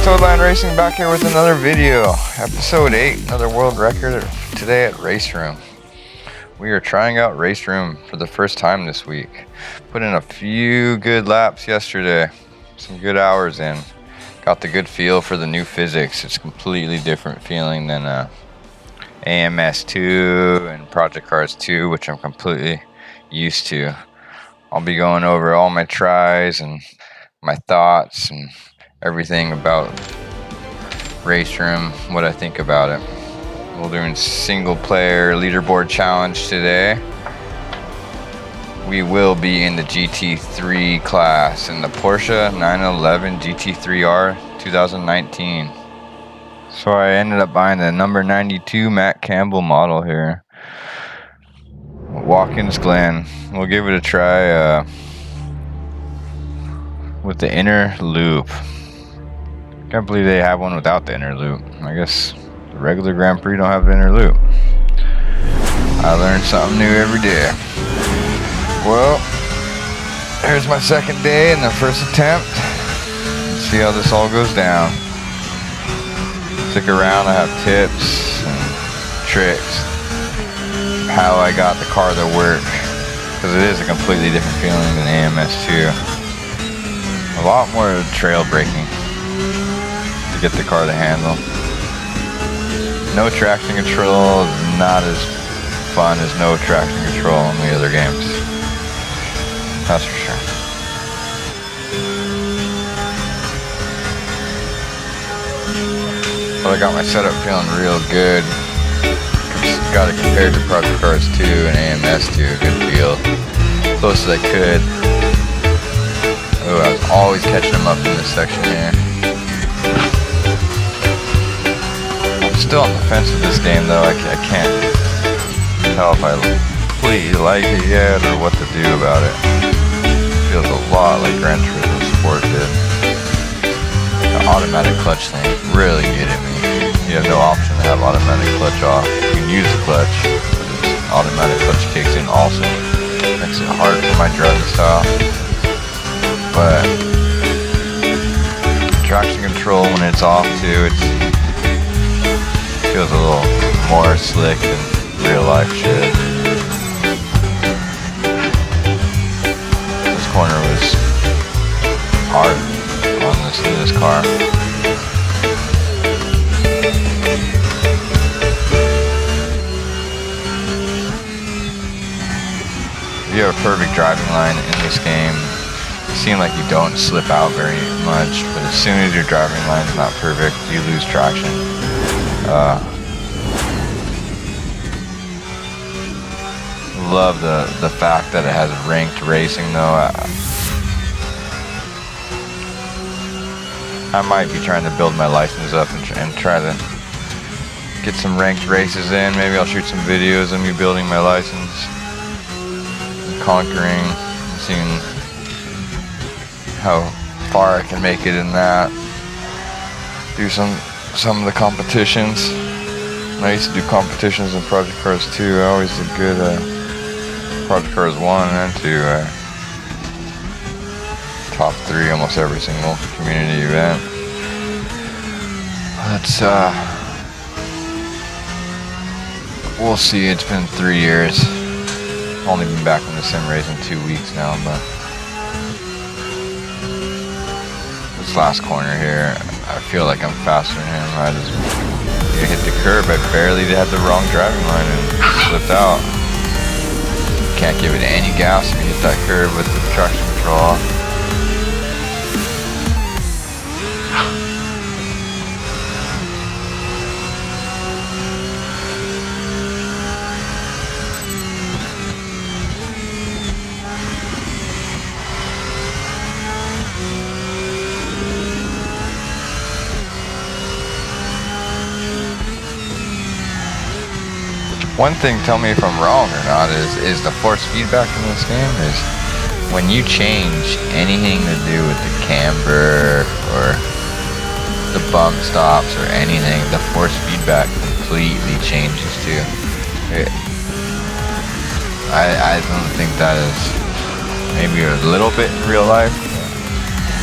Toadline Racing back here with another video. Episode 8, another world record today at RaceRoom. We are trying out RaceRoom for the first time this week. Put in a few good laps yesterday, some good hours in. Got the good feel for the new physics. It's completely different feeling than AMS2 and Project Cars 2, which I'm completely used to. I'll be going over all my tries and my thoughts and everything about RaceRoom, what I think about it. We're doing single player leaderboard challenge today. We will be in the GT3 class in the Porsche 911 GT3R 2019. So I ended up buying the number 92 Matt Campbell model here. Watkins Glen. We'll give it a try with the inner loop. Can't believe they have one without the inner loop. I guess the regular Grand Prix don't have the inner loop. I learn something new every day. Well, here's my second day and the first attempt. Let's see how this all goes down. Stick around, I have tips and tricks. How I got the car to work. Because it is a completely different feeling than AMS2. A lot more trail braking to get the car to handle. No traction control is not as fun as no traction control in the other games. That's for sure. But I got my setup feeling real good. Got it compared to Project Cars 2 and AMS2, a good feel. Close as I could. Oh, I was always catching them up in this section here. I'm still on the fence with this game though. I can't tell if I completely like it yet or what to do about it. Feels a lot like Gran Turismo Sport did. The automatic clutch thing really getting me. You have no option to have automatic clutch off. You can use the clutch, but it's automatic clutch kicks in also. Makes it hard for my driving style. But traction control when it's off too, it feels a little more slick than real life shit. This corner was hard on this car. If you have a perfect driving line in this game, it seems like you don't slip out very much, but as soon as your driving line is not perfect, you lose traction. Love the fact that it has ranked racing though. I might be trying to build my license up and try to get some ranked races in. Maybe I'll shoot some videos of me building my license, and conquering, and seeing how far I can make it in that. Do some of the competitions. I used to do competitions in Project Cars 2. I always did good Project Cars 1 and 2. Top 3 almost every single community event. But we'll see. It's been 3 years. Only been back in the sim racing 2 weeks now, but this last corner here, I feel like I'm faster than him. I just hit the curb. I barely had the wrong driving line and slipped out. Can't give it any gas when you hit that curb with the traction control off. One thing, tell me if I'm wrong or not, is the force feedback in this game is when you change anything to do with the camber or the bump stops or anything, the force feedback completely changes too. I don't think that is, maybe a little bit in real life,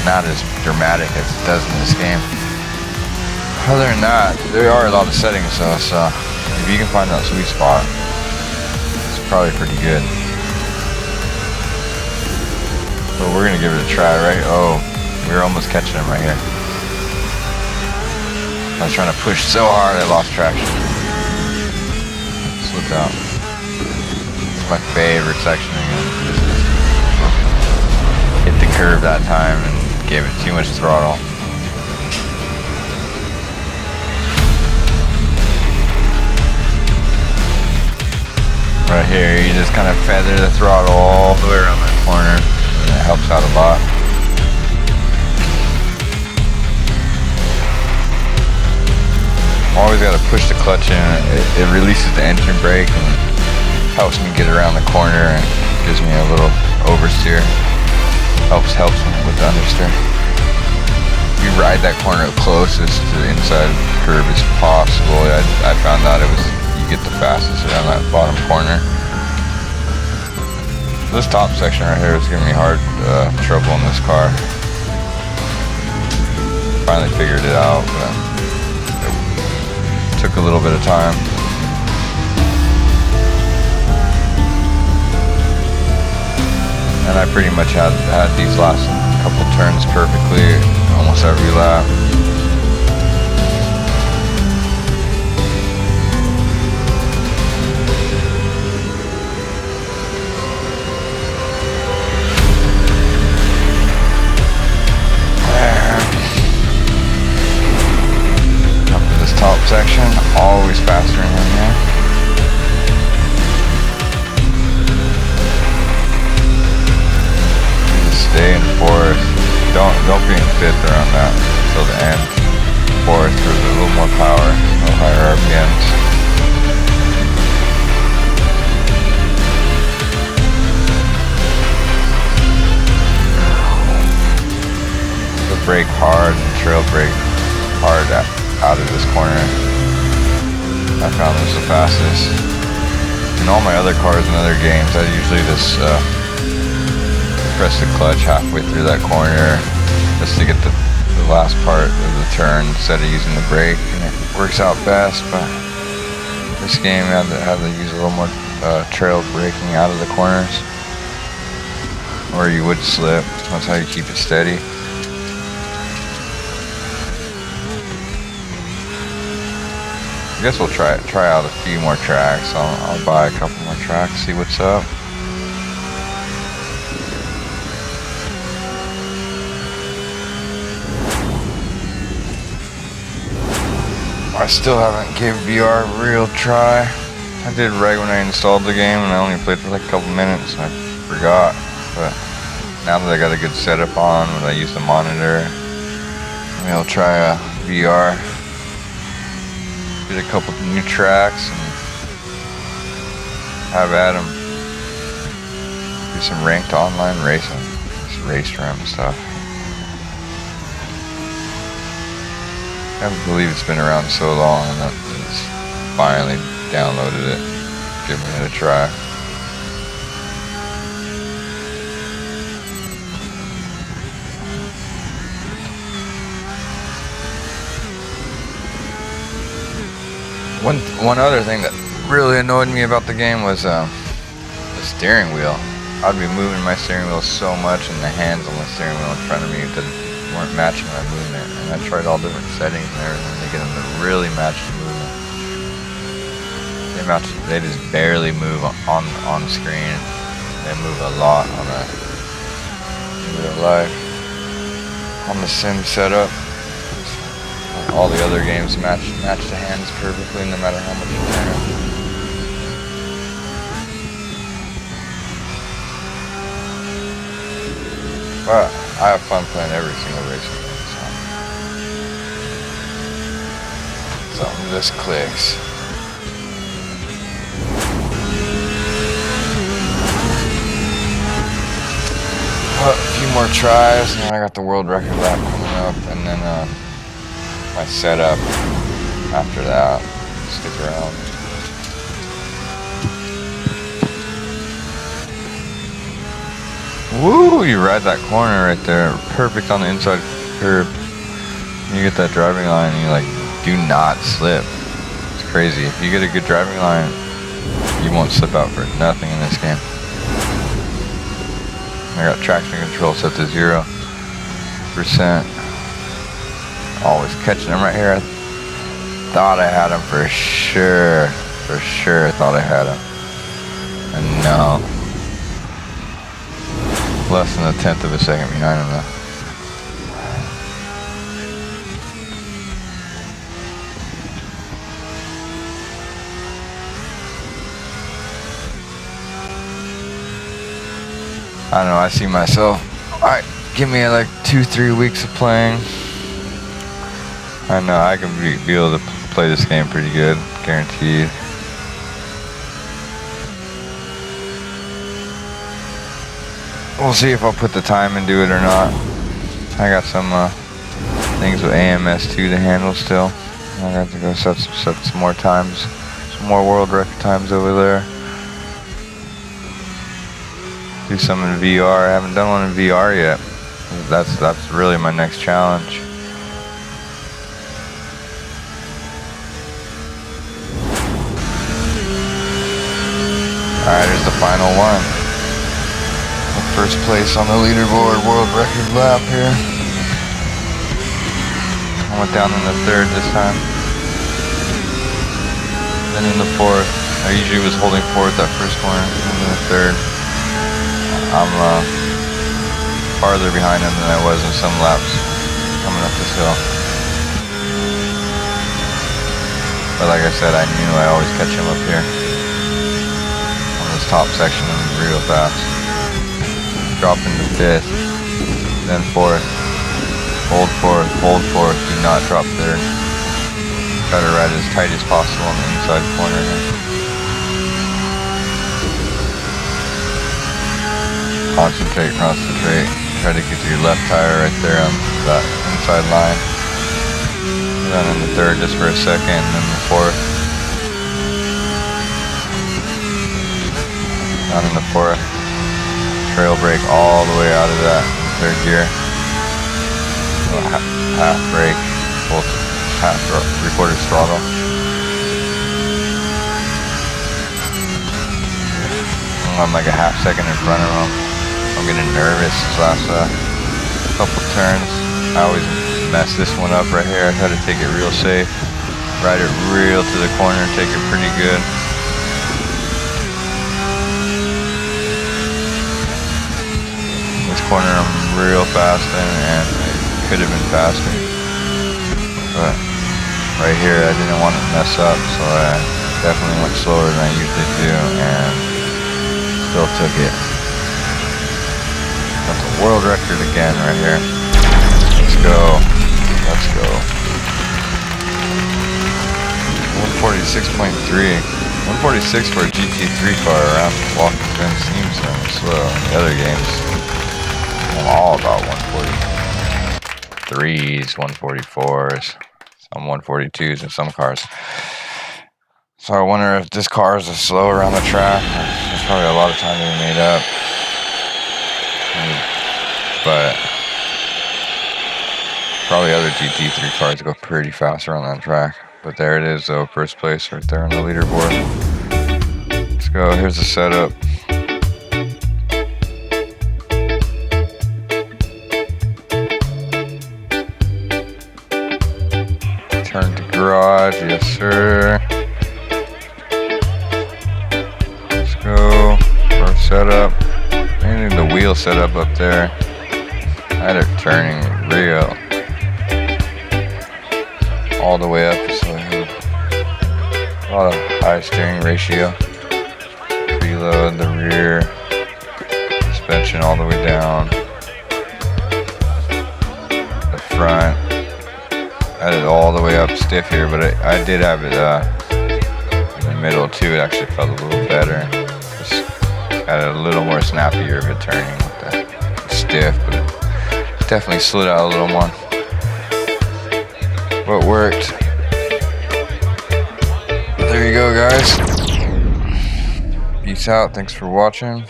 not as dramatic as it does in this game. Other than that, there are a lot of settings though, so if you can find that sweet spot, it's probably pretty good. But we're gonna give it a try, right? Oh, we were almost catching him right here. I was trying to push so hard I lost traction. Slipped out. It's my favorite section again. Hit the curve that time and gave it too much throttle. Right here, you just kind of feather the throttle all the way around that corner, and it helps out a lot. Always got to push the clutch in. It releases the engine brake and helps me get around the corner and gives me a little oversteer. Helps me with the understeer. You ride that corner closest to the inside curve as possible. I found out you get the fastest around that bottom corner. This top section right here is giving me hard trouble in this car. Finally figured it out, but took a little bit of time. And I pretty much had these last couple turns perfectly almost every lap. Top section, always faster in here. Just stay in fourth. Don't be in fifth around that until the end. Fourth for a little more power, a little higher RPMs. The brake hard and trail brake hard out of this corner. I found this the fastest. In all my other cars and other games, I usually just press the clutch halfway through that corner just to get the last part of the turn instead of using the brake, and it works out best. But this game I had to use a little more trail braking out of the corners, or you would slip. That's how you keep it steady. I guess we'll try out a few more tracks. I'll buy a couple more tracks, see what's up. I still haven't given VR a real try. I did right when I installed the game, and I only played for like a couple minutes and I forgot. But now that I got a good setup on, when I use the monitor, maybe I'll try a VR. Get a couple new tracks and have at them. Do some ranked online racing, some RaceRoom stuff. I can't believe it's been around so long and I just finally downloaded it, giving it a try. One other thing that really annoyed me about the game was the steering wheel. I'd be moving my steering wheel so much, and the hands on the steering wheel in front of me weren't matching my movement. And I tried all different settings and everything to get them to really match the movement. They just barely move on screen. They move a lot on in real life. On the sim setup, all the other games match the hands perfectly, no matter how much you turn. But I have fun playing every single racing game, so something just clicks. A few more tries, and then I got the world record lap coming up, and then my setup after that. Stick around. Woo! You ride that corner right there, perfect on the inside curb. You get that driving line, and you like do not slip. It's crazy. If you get a good driving line, you won't slip out for nothing in this game. I got traction control set to 0%. Always catching him right here. I thought I had him for sure. For sure I thought I had him. And no. Less than a 1/10 of a second behind him though. I don't know, I see myself, alright, give me like 2-3 weeks of playing. I know I can be able to play this game pretty good, guaranteed. We'll see if I'll put the time into it or not. I got some things with AMS2 to handle still. I got to go set some more times, some more world record times over there. Do some in VR. I haven't done one in VR yet. That's really my next challenge. Alright, here's the final one. First place on the leaderboard, world record lap here. I went down in the 3rd this time. Then in the 4th. I usually was holding 4th that first corner. And in the 3rd. I'm farther behind him than I was in some laps coming up this hill. But like I said, I knew I always catch him up here. On this top section real fast. Drop into 5th, then 4th, hold 4th, hold 4th, do not drop 3rd. Try to ride as tight as possible on the inside corner here. Concentrate, concentrate. Try to get to your left tire right there on that inside line. Run in the 3rd just for a second, and then the 4th. Down in the 4th. Trail brake all the way out of that 3rd gear. Half brake, full half 3/4 throttle. I'm like a half second in front of him. I'm getting nervous this last couple turns. I always mess this one up right here. I try to take it real safe, ride it real to the corner, take it pretty good. Corner I'm real fast in, and it could have been faster, but right here I didn't want to mess up, so I definitely went slower than I usually do and still took it. That's a world record again right here. Let's go, let's go. 146.3, 146 for a GT3 car around Watkinglen Glen seems so slow in the other games. I'm all about 143s, 144s, some 142s in some cars. So I wonder if this car is slow around the track. There's probably a lot of time to be made up. But probably other GT3 cars go pretty fast around that track. But there it is though, first place right there on the leaderboard. Let's go, here's the setup. Turn to garage, yes sir. Let's go. First setup. Maybe the wheel setup up there. I had it turning real all the way up, so I have a lot of high steering ratio. Preload, the rear, suspension all the way down. The front. I had it all the way up stiff here, but I did have it in the middle too. It actually felt a little better. Just had a little more snappier of it turning with that stiff, but it definitely slid out a little more. But it worked. There you go, guys. Peace out. Thanks for watching.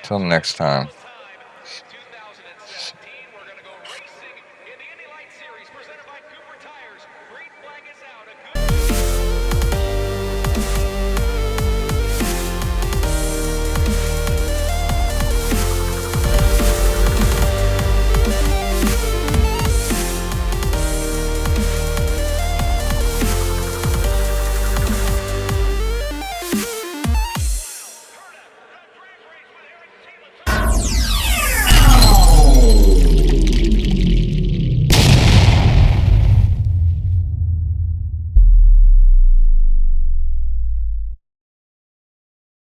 Till next time.